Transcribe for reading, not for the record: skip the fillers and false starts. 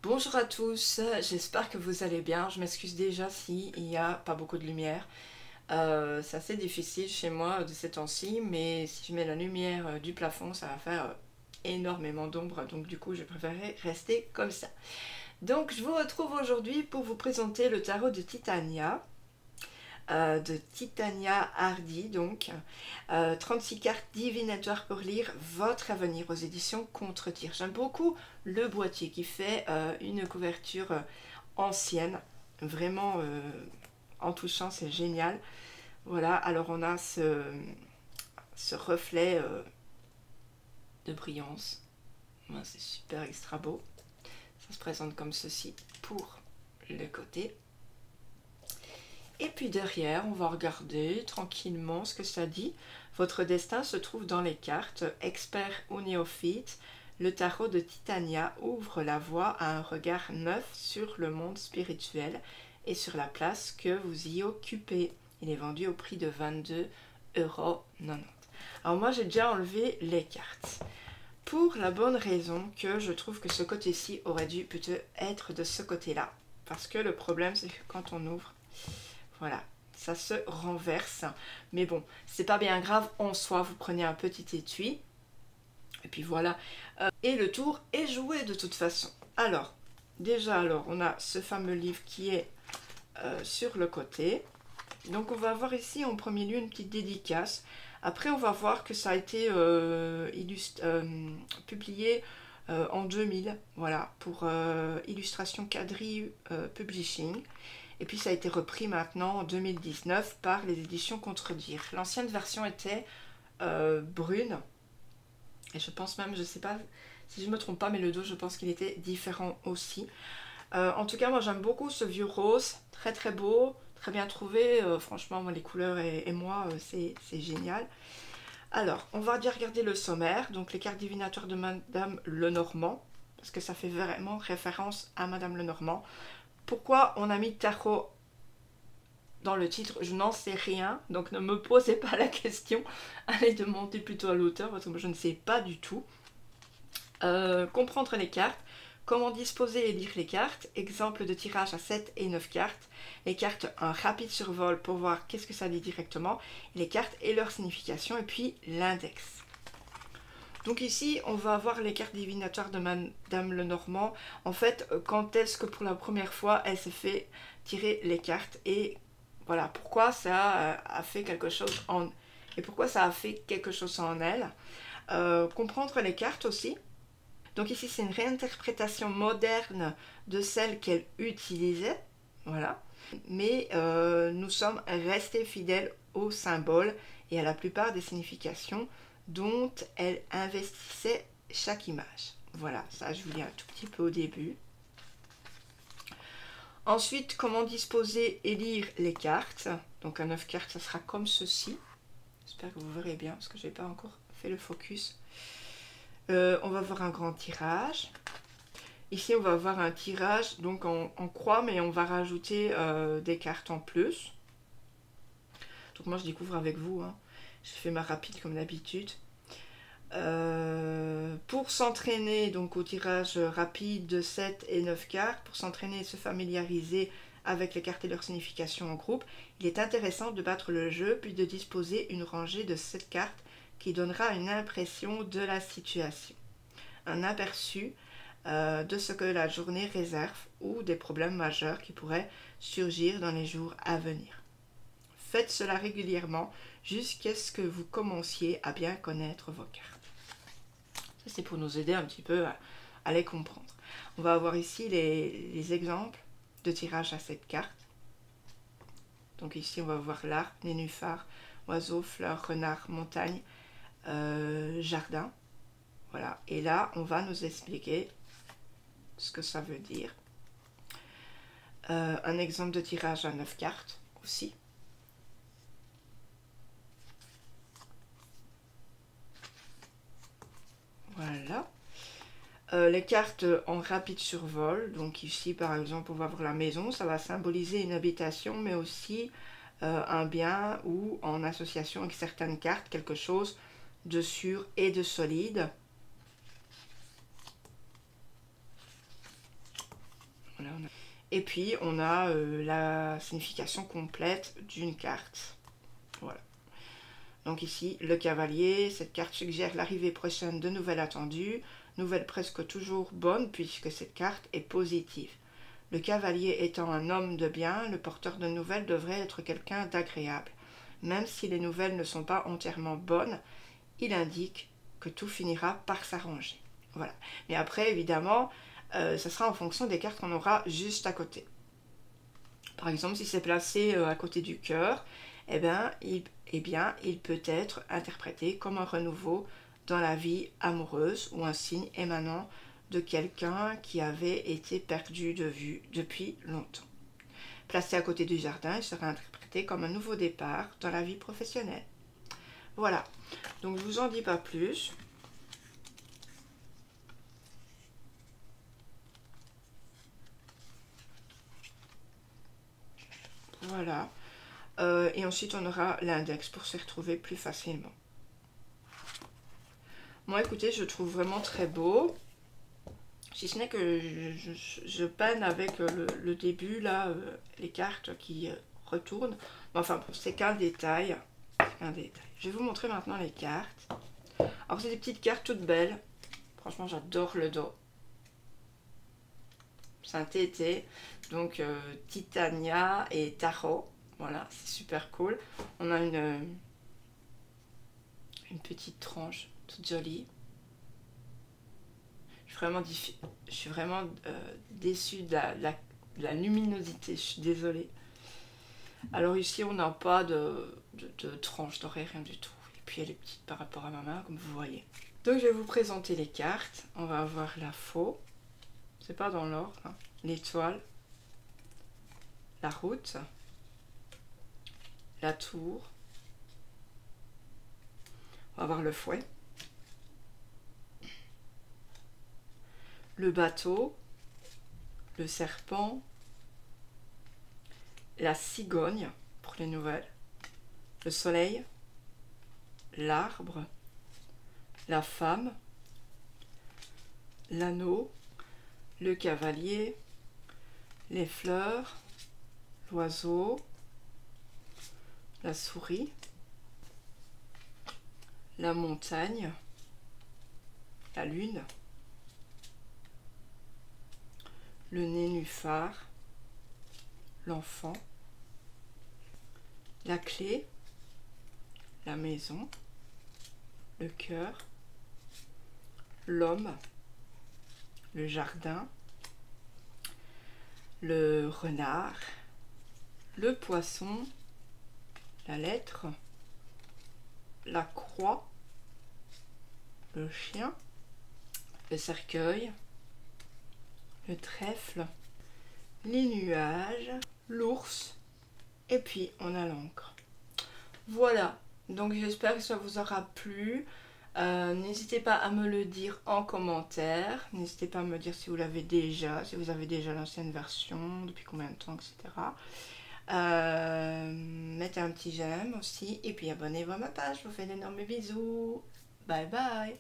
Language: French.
Bonjour à tous, j'espère que vous allez bien. Je m'excuse déjà s'il n'y a pas beaucoup de lumière. C'est assez difficile chez moi de ces temps-ci, mais si je mets la lumière du plafond, ça va faire énormément d'ombre. Donc du coup, je préférerais rester comme ça. Donc je vous retrouve aujourd'hui pour vous présenter le tarot de Titania. De Titania Hardy, donc 36 cartes divinatoires pour lire votre avenir aux éditions Contre-Tir. J'aime beaucoup le boîtier qui fait une couverture ancienne, vraiment en touchant, c'est génial. Voilà, alors on a ce reflet de brillance, c'est super extra beau. Ça se présente comme ceci pour le côté. Et puis derrière, on va regarder tranquillement ce que ça dit. Votre destin se trouve dans les cartes. Expert ou néophyte, le tarot de Titania ouvre la voie à un regard neuf sur le monde spirituel et sur la place que vous y occupez. Il est vendu au prix de 22,90 €. Alors moi, j'ai déjà enlevé les cartes. Pour la bonne raison que je trouve que ce côté-ci aurait dû plutôt être de ce côté-là. Parce que le problème, c'est que quand on ouvre, voilà, ça se renverse. Mais bon, c'est pas bien grave en soi. Vous prenez un petit étui. Et puis voilà. Et le tour est joué de toute façon. Alors, déjà, on a ce fameux livre qui est sur le côté. Donc on va avoir ici en premier lieu une petite dédicace. Après, on va voir que ça a été publié en 2000. Voilà, pour Illustration Quadrille Publishing. Et puis ça a été repris maintenant en 2019 par les éditions Contre-Dire. L'ancienne version était brune. Et je pense même, je sais pas si je me trompe pas, mais le dos, je pense qu'il était différent aussi. En tout cas, moi j'aime beaucoup ce vieux rose. Très très beau, très bien trouvé. Franchement, moi les couleurs et moi, c'est génial. Alors, on va déjà regarder le sommaire. Donc les cartes divinatoires de Madame Lenormand. Parce que ça fait vraiment référence à Madame Lenormand. Pourquoi on a mis tarot dans le titre, je n'en sais rien, donc ne me posez pas la question. Allez demander plutôt à l'auteur, parce que moi je ne sais pas du tout. Comprendre les cartes, comment disposer et lire les cartes, exemple de tirage à 7 et 9 cartes, les cartes un rapide survol pour voir qu'est-ce que ça dit directement, les cartes et leur signification, et puis l'index. Donc ici, on va avoir les cartes divinatoires de Madame Lenormand. En fait, quand est-ce que pour la première fois, elle s'est fait tirer les cartes et voilà, pourquoi ça a fait quelque chose en... Et pourquoi ça a fait quelque chose en elle. Comprendre les cartes aussi. Donc ici, c'est une réinterprétation moderne de celle qu'elle utilisait. Voilà. Mais nous sommes restés fidèles aux symboles et à la plupart des significations dont elle investissait chaque image. Voilà, ça je vous lis un tout petit peu au début. Ensuite, comment disposer et lire les cartes. Donc un 9 cartes, ça sera comme ceci. J'espère que vous verrez bien, parce que je n'ai pas encore fait le focus. On va voir un grand tirage. Ici, on va avoir un tirage donc en croix, mais on va rajouter des cartes en plus. Donc moi, je découvre avec vous. Hein. Je fais ma rapide comme d'habitude. Pour s'entraîner donc au tirage rapide de 7 et 9 cartes, pour s'entraîner et se familiariser avec les cartes et leur signification en groupe, il est intéressant de battre le jeu puis de disposer une rangée de 7 cartes qui donnera une impression de la situation, un aperçu de ce que la journée réserve ou des problèmes majeurs qui pourraient surgir dans les jours à venir. Faites cela régulièrement jusqu'à ce que vous commenciez à bien connaître vos cartes. Ça, c'est pour nous aider un petit peu à les comprendre. On va avoir ici les exemples de tirage à cette carte. Donc ici, on va voir l'arbre, nénuphar, oiseau, fleur, renard, montagne, jardin. Voilà. Et là, on va nous expliquer ce que ça veut dire. Un exemple de tirage à 9 cartes aussi. Voilà. Les cartes en rapide survol, donc ici par exemple on va voir la maison, ça va symboliser une habitation mais aussi un bien ou en association avec certaines cartes, quelque chose de sûr et de solide. Voilà, et puis on a la signification complète d'une carte. Voilà. Donc ici, le cavalier, cette carte suggère l'arrivée prochaine de nouvelles attendues, nouvelles presque toujours bonnes puisque cette carte est positive. Le cavalier étant un homme de bien, le porteur de nouvelles devrait être quelqu'un d'agréable. Même si les nouvelles ne sont pas entièrement bonnes, il indique que tout finira par s'arranger. Voilà. Mais après, évidemment, ça sera en fonction des cartes qu'on aura juste à côté. Par exemple, si c'est placé à côté du cœur, eh bien, il peut être interprété comme un renouveau dans la vie amoureuse ou un signe émanant de quelqu'un qui avait été perdu de vue depuis longtemps. Placé à côté du jardin, il sera interprété comme un nouveau départ dans la vie professionnelle. Voilà, donc je vous en dis pas plus. Voilà. Et ensuite, on aura l'index pour se retrouver plus facilement. Moi, écoutez, je trouve vraiment très beau. Si ce n'est que je peine avec le début, là, les cartes qui retournent. Mais enfin, c'est qu'un détail. Je vais vous montrer maintenant les cartes. Alors, c'est des petites cartes toutes belles. Franchement, j'adore le dos. C'est un TT. Donc, Titania et Tarot. Voilà, c'est super cool. On a une petite tranche toute jolie. Je suis vraiment déçue de la luminosité, je suis désolée. Alors ici, on n'a pas de tranche dorée, rien du tout. Et puis elle est petite par rapport à ma main, comme vous voyez. Donc je vais vous présenter les cartes. On va avoir la faux, c'est pas dans l'ordre, hein. L'étoile, la route, la tour, on va avoir le fouet, le bateau, le serpent, la cigogne pour les nouvelles, le soleil, l'arbre, la femme, l'anneau, le cavalier, les fleurs, l'oiseau, la souris, la montagne, la lune, le nénuphar, l'enfant, la clé, la maison, le cœur, l'homme, le jardin, le renard, le poisson, la lettre, la croix, le chien, le cercueil, le trèfle, les nuages, l'ours, et puis on a l'encre. Voilà, donc j'espère que ça vous aura plu. N'hésitez pas à me le dire en commentaire. N'hésitez pas à me dire si vous l'avez déjà, si vous avez déjà l'ancienne version, depuis combien de temps, etc. Mettez un petit j'aime aussi. Et puis abonnez-vous à ma page. Je vous fais d'énormes bisous. Bye bye.